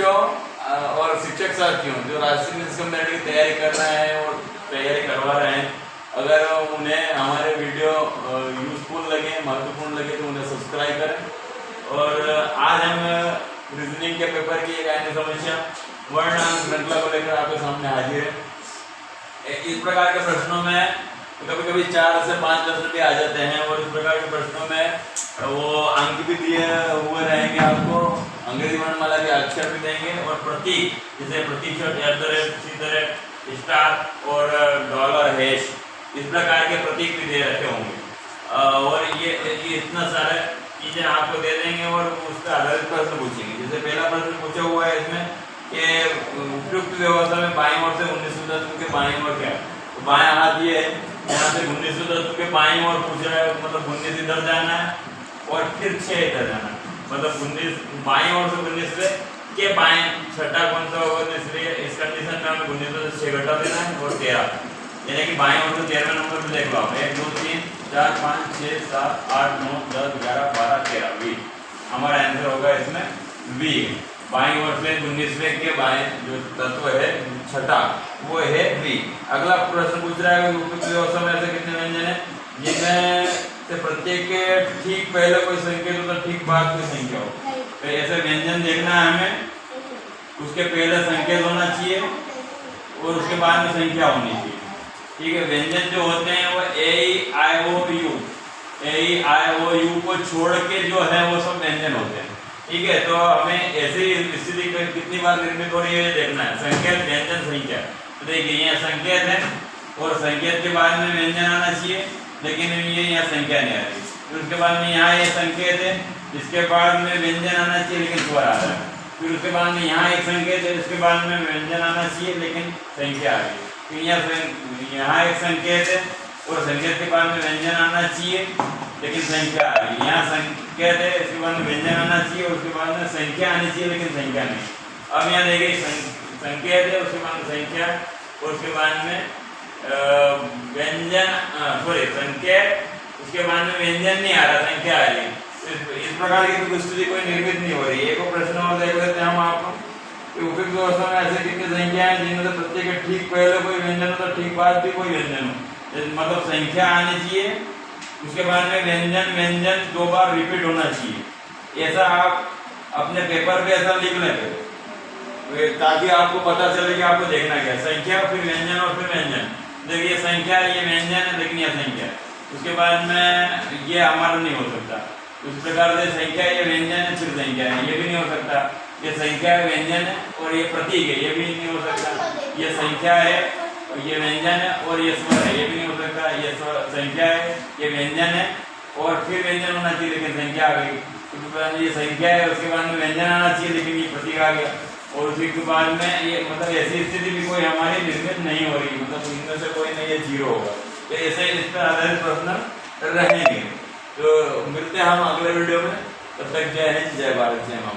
बच्चों और शिक्षक साथियों जो राष्ट्रीय कम्युनिटी की तैयारी कर रहे हैं और तैयारी करवा रहे हैं, अगर उन्हें हमारे वीडियो यूजफुल लगे, महत्वपूर्ण लगे तो उन्हें सब्सक्राइब करें। और आज हम रीजनिंग के पेपर की एक अन्य समस्या वर्णांक श्रृंखला को लेकर आपके सामने हाजिर है। इस प्रकार के प्रश्नों में कभी कभी 4 से 5 प्रश्न भी आ जाते हैं और इस प्रकार के प्रश्नों में वो अंक भी दिए हुए रहेंगे, आपको अंग्रेजी वर्णमाला के अक्षर भी देंगे और प्रतीक जैसे प्रतीक स्टार और डॉलर हैश इस प्रकार के प्रतीक भी दे रखे होंगे और ये इतना सारे चीजें आपको दे देंगे और उसका आधारित प्रश्न पूछेंगे। जैसे पहला प्रश्न पूछा हुआ है इसमें कि उपयुक्त व्यवस्था में बाईं ओर से 19 तत्व के बाईं ओर क्या, तो बायां हाथ ये है, यहाँ से 19 तत्व के बाईं ओर पूछ रहा है, मतलब 19 इधर जाना है और फिर 6 इधर जाना है, मतलब 19 बाईं ओर से 19 के बाएं छठा कौन सा होगा, तो इसलिए इस कंडीशन में हमें 19 से 6 घटा देना है और 13, यानी कि बाएं ओर से 13वें नंबर पे देख लो आप 1 2 3 4 5 6 7 8 9 10 11 12 13 वी हमारा आंसर होगा इसमें वी। बाईं ओर से 19वें के बाएं जो तत्व है छठा वो है वी। अगला प्रश्न पूछ रहा है उपयुक्त व्यवस्था में ऐसे कितने व्यंजन है जिनमें से प्रत्येक के ठीक पहले कोई संकेत हो तो ठीक बाद कोई संख्या हो। तो ऐसे व्यंजन देखना है हमें, उसके पहले संकेत होना चाहिए और उसके बाद में संख्या होनी चाहिए। ठीक है, व्यंजन जो होते हैं वो ए आई ओ यू को छोड़ के जो है वो सब व्यंजन होते हैं। ठीक है, तो हमें ऐसी स्थिति कितनी बार निर्मित हो रही है देखना है। संकेत व्यंजन संख्या, तो देखिए यहाँ संकेत है और संकेत के बाद में व्यंजन आना चाहिए, लेकिन ये यहाँ संख्या नहीं आ रही। फिर उसके बाद में यहाँ ये संकेत है, इसके बाद में व्यंजन आना चाहिए लेकिन स्वर आ रहा है। फिर उसके बाद में यहाँ एक संकेत है, इसके बाद में व्यंजन आना चाहिए लेकिन संख्या आ रही है। फिर यहाँ एक संकेत है और संकेत के बाद में व्यंजन आना चाहिए लेकिन संख्या आ रही है। यहाँ संकेत है, इसके बाद में व्यंजन आना चाहिए और उसके बाद में संख्या आनी चाहिए लेकिन संख्या नहीं। अब यहाँ देखिए संकेत है, उसके बाद में संख्या और उसके बाद में व्यंजन संकेत, उसके बाद में व्यंजन नहीं आ रहा, संख्या आ रही है। इस प्रकार की तो स्थिति कोई निर्मित नहीं हो रही है। एक प्रश्न और देख लेते हैं हम आपको, उपयुक्त व्यवस्था में ऐसे कितनी संख्या है जिनमें से प्रत्येक ठीक पहले कोई व्यंजन हो तो ठीक बाद भी कोई व्यंजन हो, मतलब संख्या आनी चाहिए, उसके बाद में व्यंजन 2 बार रिपीट होना चाहिए। ऐसा आप अपने पेपर पे ऐसा लिख लेते ताकि आपको पता चले कि आपको देखना क्या, संख्या फिर व्यंजन और फिर व्यंजन। देखिए संख्या ये व्यंजन है लेकिन यह संख्या, उसके बाद में ये हमारा नहीं हो सकता। उस प्रकार से संख्या ये व्यंजन है फिर संख्या है, ये भी नहीं हो सकता। ये संख्या व्यंजन है और ये प्रतीक है, ये भी नहीं हो सकता। ये संख्या है और ये व्यंजन है और ये स्वर है, ये भी नहीं हो सकता। ये संख्या है, ये व्यंजन है और फिर व्यंजन होना चाहिए लेकिन संख्या आ गई। ये संख्या है, उसके बाद में व्यंजन आना चाहिए लेकिन ये प्रतीक आ गया और उसी के बाद में ये, मतलब ऐसी स्थिति भी कोई हमारी निर्मित नहीं हो रही, मतलब इनमें से कोई नहीं, ये 0 होगा। तो ऐसे इस पर आधारित प्रश्न रहेंगे। तो मिलते हैं हम अगले वीडियो में, तब तक जय हिंद, जय भारत, जय मां।